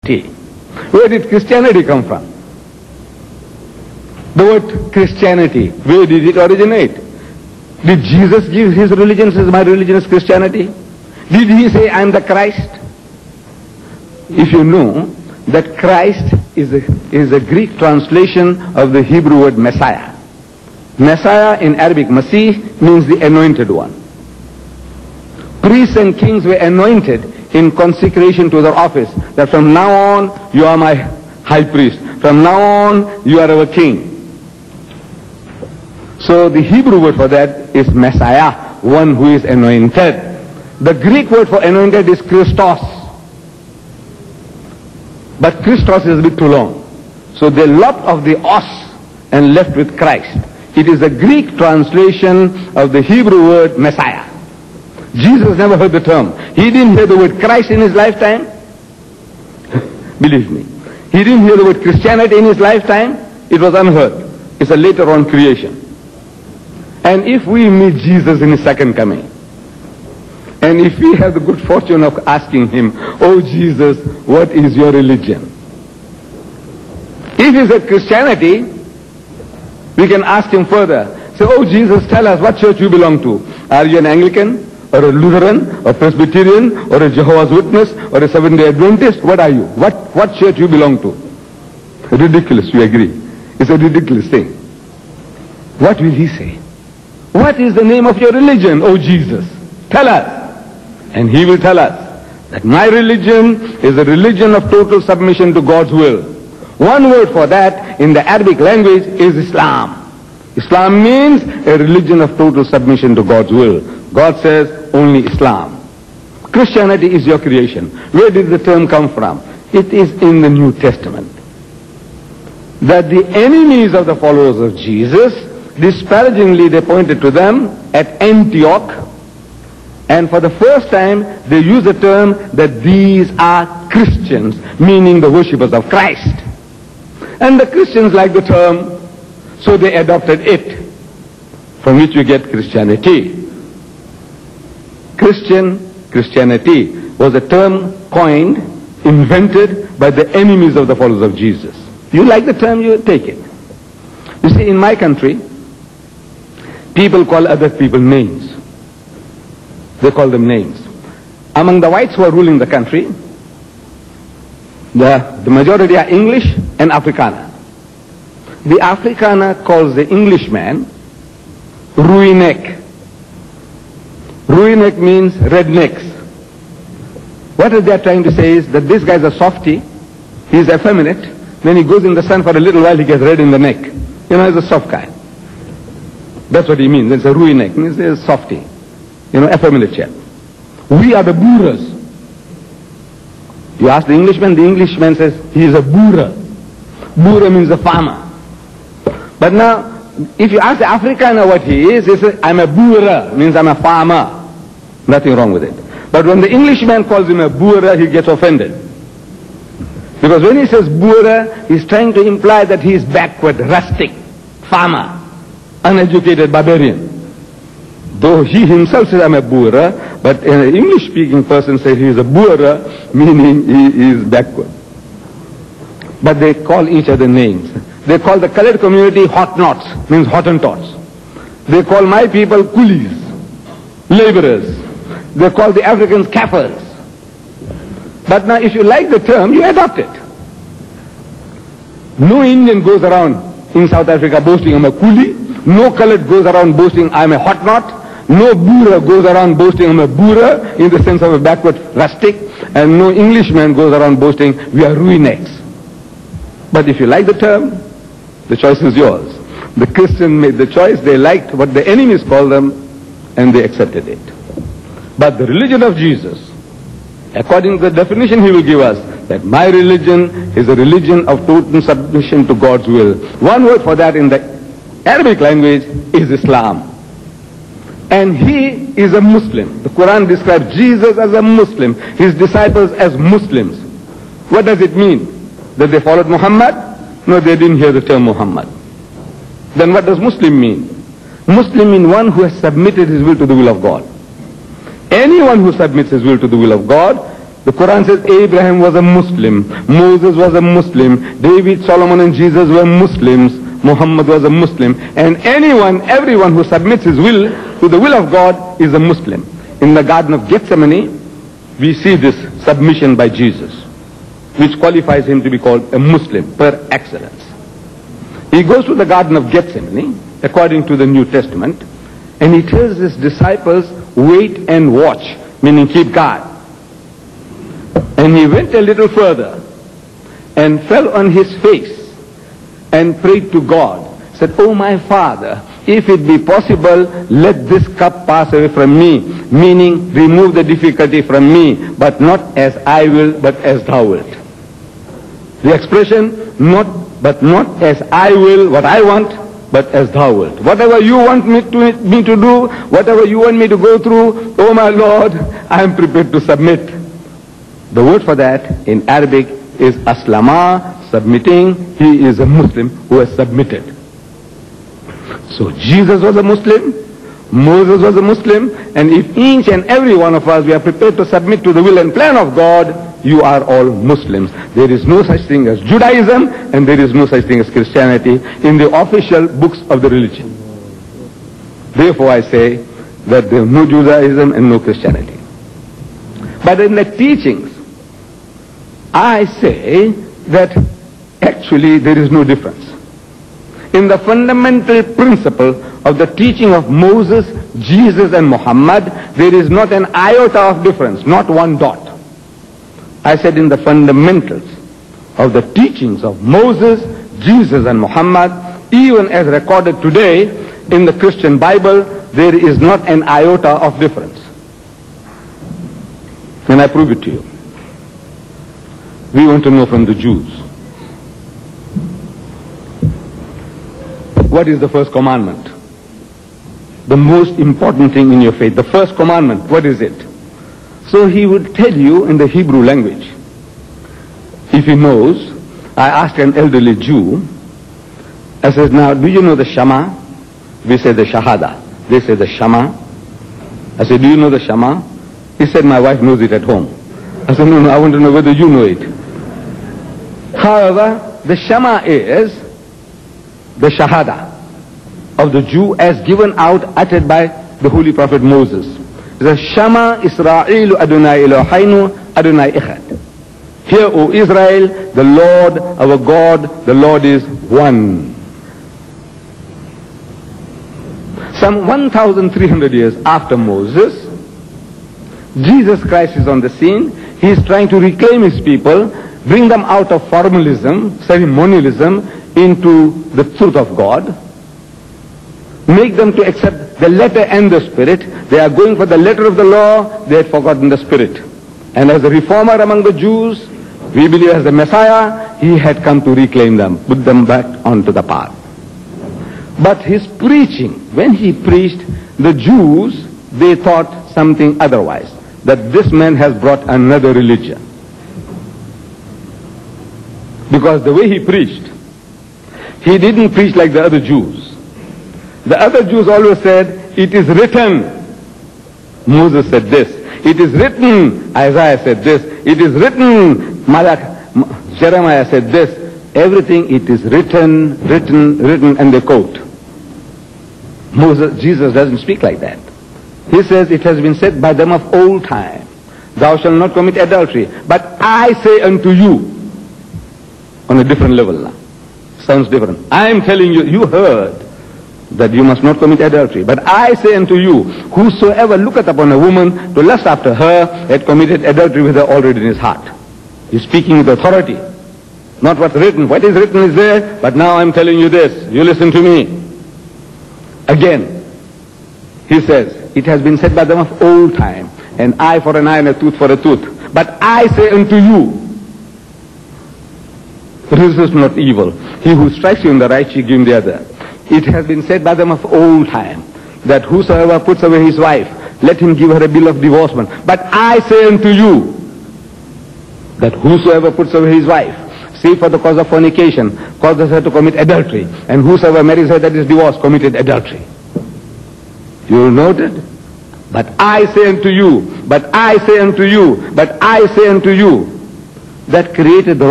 Where did Christianity come from? The word Christianity, where did it originate? Did Jesus give his religion, says my religion is Christianity? Did he say I am the Christ? If you know that Christ is a Greek translation of the Hebrew word Messiah. Messiah in Arabic, Masih, means the anointed one. Priests and kings were anointed in consecration to their office, that from now on you are my high priest, from now on you are our king. So the Hebrew word for that is Messiah, one who is anointed. The Greek word for anointed is Christos, but Christos is a bit too long, so they lopped off the os and left with Christ. It is a Greek translation of the Hebrew word Messiah. Jesus never heard the term. He didn't hear the word Christ in his lifetime. Believe me. He didn't hear the word Christianity in his lifetime. It was unheard. It's a later on creation. And if we meet Jesus in his second coming, and if we have the good fortune of asking him, oh Jesus, what is your religion? If he said Christianity, we can ask him further. Say, oh Jesus, tell us what church you belong to. Are you an Anglican, or a Lutheran, or Presbyterian, or a Jehovah's Witness, or a Seventh-day Adventist? What are you? What church you belong to? Ridiculous, you agree? It's a ridiculous thing. What will he say? What is the name of your religion, oh Jesus? Tell us. And he will tell us that my religion is a religion of total submission to God's will. One word for that in the Arabic language is Islam. Islam means a religion of total submission to God's will. God says only Islam. Christianity is your creation. Where did the term come from? It is in the New Testament. That the enemies of the followers of Jesus, disparagingly they pointed to them at Antioch, and for the first time they used the term that these are Christians, meaning the worshippers of Christ. And the Christians liked the term, so they adopted it, from which we get Christianity. Christianity was a term coined, invented by the enemies of the followers of Jesus. You like the term, you take it. You see, in my country, people call other people names. They call them names. Among the whites who are ruling the country, the majority are English and Afrikaner. The Afrikaner calls the Englishman Ruinek. Ruinek means rednecks. What they are trying to say is that this guy is a softy, he is effeminate, then he goes in the sun for a little while, he gets red in the neck. You know, he's a soft guy. That's what he means. It's a Ruinek, means he's a softy. You know, effeminate chap. We are the Boeras. You ask the Englishman says he is a Boera. Boera means a farmer. But now, if you ask the Afrikaner what he says, I'm a Boera, means I'm a farmer. Nothing wrong with it. But when the Englishman calls him a Boera, he gets offended. Because when he says Boera, he's trying to imply that he is backward, rustic, farmer, uneducated barbarian. Though he himself says I'm a Boera, but an English-speaking person says he is a Boera, meaning he is backward. But they call each other names. They call the colored community Hottentots, means Hottentots. They call my people coolies, laborers. They call the Africans Kaffirs. But now if you like the term, you adopt it. No Indian goes around in South Africa boasting I'm a coolie. No colored goes around boasting I'm a Hottentot. No Boera goes around boasting I'm a Boera in the sense of a backward rustic. And no Englishman goes around boasting we are Ruineks. But if you like the term, the choice is yours. The Christian made the choice. They liked what the enemies called them, and they accepted it. But the religion of Jesus, according to the definition he will give us, that my religion is a religion of total submission to God's will. One word for that in the Arabic language is Islam. And he is a Muslim. The Quran describes Jesus as a Muslim, his disciples as Muslims. What does it mean? That they followed Muhammad? No, they didn't hear the term Muhammad. Then what does Muslim mean? Muslim means one who has submitted his will to the will of God. Anyone who submits his will to the will of God, The Quran says Abraham was a Muslim, Moses was a Muslim, David, Solomon and Jesus were Muslims, Muhammad was a Muslim, and everyone who submits his will to the will of God is a Muslim. In the Garden of Gethsemane, we see this submission by Jesus, which qualifies him to be called a Muslim per excellence. He goes to the Garden of Gethsemane, according to the New Testament, and he tells his disciples, wait and watch, meaning keep guard. And he went a little further and fell on his face and prayed to God. Said, oh my Father, if it be possible, let this cup pass away from me, meaning remove the difficulty from me, but not as I will, but as thou wilt. The expression, not as I will, what I want, but as thou wilt. Whatever you want me to do, whatever you want me to go through, oh my Lord, I am prepared to submit. The word for that in Arabic is aslama, submitting. He is a Muslim who has submitted. So Jesus was a Muslim, Moses was a Muslim, and if each and every one of us, we are prepared to submit to the will and plan of God, you are all Muslims. There is no such thing as Judaism, and there is no such thing as Christianity in the official books of the religion. Therefore I say that there is no Judaism and no Christianity. But in the teachings, I say that actually there is no difference. In the fundamental principle of the teaching of Moses, Jesus and Muhammad, there is not an iota of difference, not one dot. I said in the fundamentals of the teachings of Moses, Jesus and Muhammad, even as recorded today in the Christian Bible, there is not an iota of difference. And I prove it to you. We want to know from the Jews. What is the first commandment? The most important thing in your faith. The first commandment, what is it? So he would tell you in the Hebrew language. If he knows, I asked an elderly Jew, I said, now do you know the Shema? We say the Shahada. They say the Shema. I said, do you know the Shema? He said, my wife knows it at home. I said, no, I want to know whether you know it. However, the Shema is the Shahada of the Jew as given out, uttered by the Holy Prophet Moses. The Shema Israelu Adonai Eloheinu Adonai Echad. Hear, O Israel, the Lord our God, the Lord is one. Some 1,300 years after Moses, Jesus Christ is on the scene. He is trying to reclaim his people, bring them out of formalism, ceremonialism, into the truth of God, make them to accept the letter and the spirit. They are going for the letter of the law, they had forgotten the spirit. And as a reformer among the Jews, we believe as the Messiah, he had come to reclaim them, put them back onto the path. But his preaching, when he preached, the Jews, they thought something otherwise, that this man has brought another religion. Because the way he preached, he didn't preach like the other Jews. The other Jews always said, it is written. Moses said this. It is written. Isaiah said this. It is written. Jeremiah said this. Everything, it is written, and they quote. Jesus doesn't speak like that. He says, it has been said by them of old time, thou shalt not commit adultery. But I say unto you, on a different level now. Sounds different. I am telling you, you heard that you must not commit adultery. But I say unto you, whosoever looketh upon a woman to lust after her, had committed adultery with her already in his heart. He's speaking with authority. Not what's written. What is written is there, but now I'm telling you this. You listen to me. Again, he says, it has been said by them of old time, an eye for an eye and a tooth for a tooth. But I say unto you, resist not evil. He who strikes you in the right cheek, give him the other. It has been said by them of old time, that whosoever puts away his wife, let him give her a bill of divorcement. But I say unto you, that whosoever puts away his wife, save for the cause of fornication, causes her to commit adultery, and whosoever marries her that is divorced, committed adultery. You noted? But I say unto you, but I say unto you, but I say unto you, that created the